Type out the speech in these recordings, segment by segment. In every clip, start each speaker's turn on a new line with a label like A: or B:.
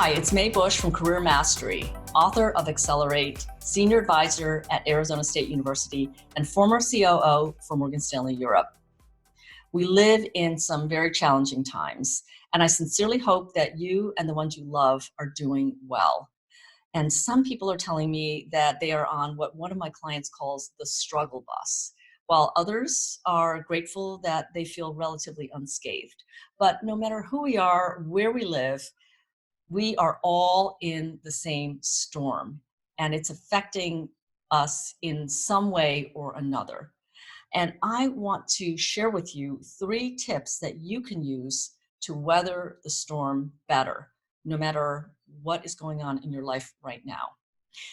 A: Hi, it's Busch from Career Mastery, author of Accelerate, senior advisor at Arizona State University, and former COO for Morgan Stanley Europe. We live in some very challenging times, and I sincerely hope that you and the ones you love are doing well. And some people are telling me that they are on what one of my clients calls the struggle bus, while others are grateful that they feel relatively unscathed. But no matter who we are, where we live, we are all in the same storm, and it's affecting us in some way or another. And I want to share with you 3 tips that you can use to weather the storm better, no matter what is going on in your life right now.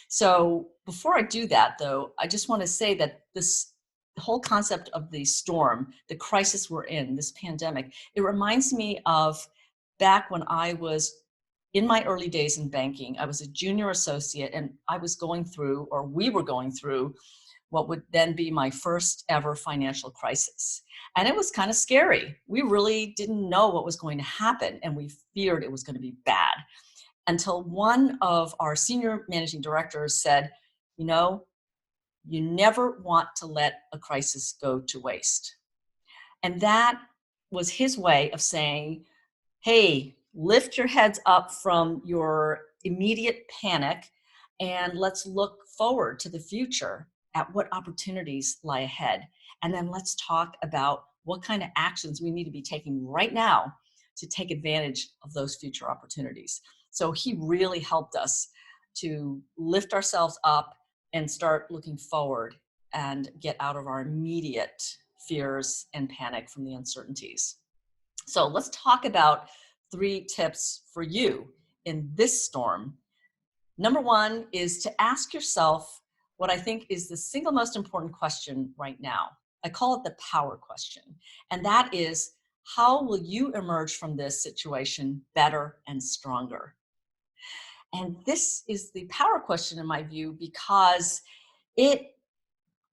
A: So before I do that, though, I just want to say that this whole concept of the storm, the crisis we're in, this pandemic, it reminds me of back when I was in my early days in banking. I was a junior associate, and we were going through what would then be my first ever financial crisis. And it was kind of scary. We really didn't know what was going to happen, and we feared it was going to be bad. Until one of our senior managing directors said, you never want to let a crisis go to waste. And that was his way of saying, hey, lift your heads up from your immediate panic, and let's look forward to the future at what opportunities lie ahead. And then let's talk about what kind of actions we need to be taking right now to take advantage of those future opportunities. So he really helped us to lift ourselves up and start looking forward and get out of our immediate fears and panic from the uncertainties. So let's talk about 3 tips for you in this storm. Number 1 is to ask yourself what I think is the single most important question right now. I call it the power question. And that is, how will you emerge from this situation better and stronger? And this is the power question in my view, because it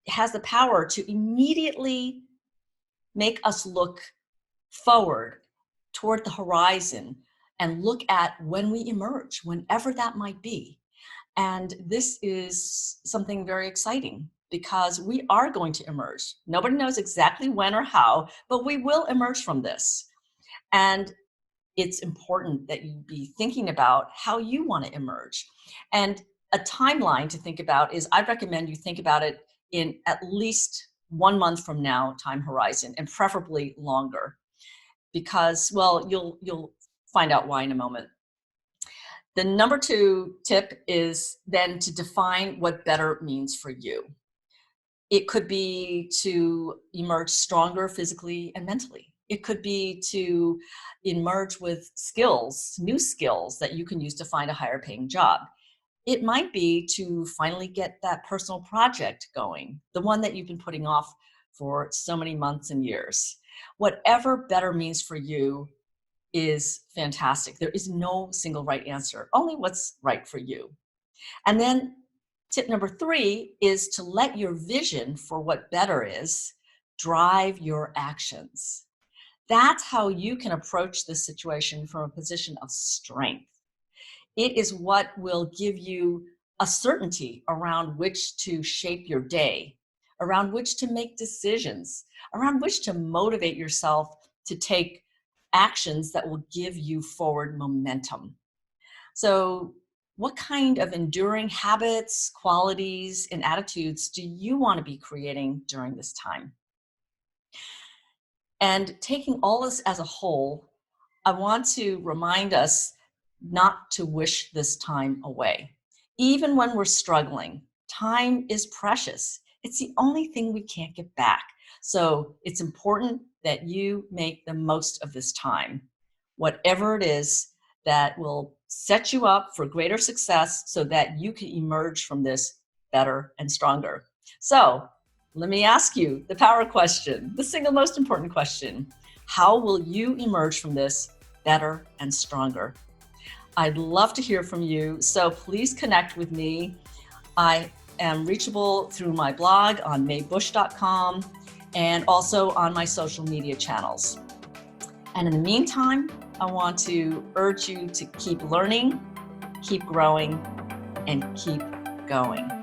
A: has the power to immediately make us look forward toward the horizon and look at when we emerge, whenever that might be. And this is something very exciting because we are going to emerge. Nobody knows exactly when or how, but we will emerge from this. And it's important that you be thinking about how you want to emerge. And a timeline to think about is, I recommend you think about it in at least 1 month from now time horizon, and preferably longer. Because, well, you'll find out why in a moment. The number 2 tip is then to define what better means for you. It could be to emerge stronger physically and mentally. It could be to emerge with skills, new skills that you can use to find a higher paying job. It might be to finally get that personal project going, the one that you've been putting off for so many months and years. Whatever better means for you is fantastic. There is no single right answer, only what's right for you. And then tip number 3 is to let your vision for what better is drive your actions. That's how you can approach this situation from a position of strength. It is what will give you a certainty around which to shape your day, around which to make decisions, around which to motivate yourself to take actions that will give you forward momentum. So what kind of enduring habits, qualities, and attitudes do you want to be creating during this time? And taking all this as a whole, I want to remind us not to wish this time away. Even when we're struggling, time is precious. It's the only thing we can't get back. So it's important that you make the most of this time, whatever it is that will set you up for greater success so that you can emerge from this better and stronger. So let me ask you the power question, the single most important question. How will you emerge from this better and stronger? I'd love to hear from you, so please connect with me. I am reachable through my blog on maybusch.com and also on my social media channels. And in the meantime, I want to urge you to keep learning, keep growing, and keep going.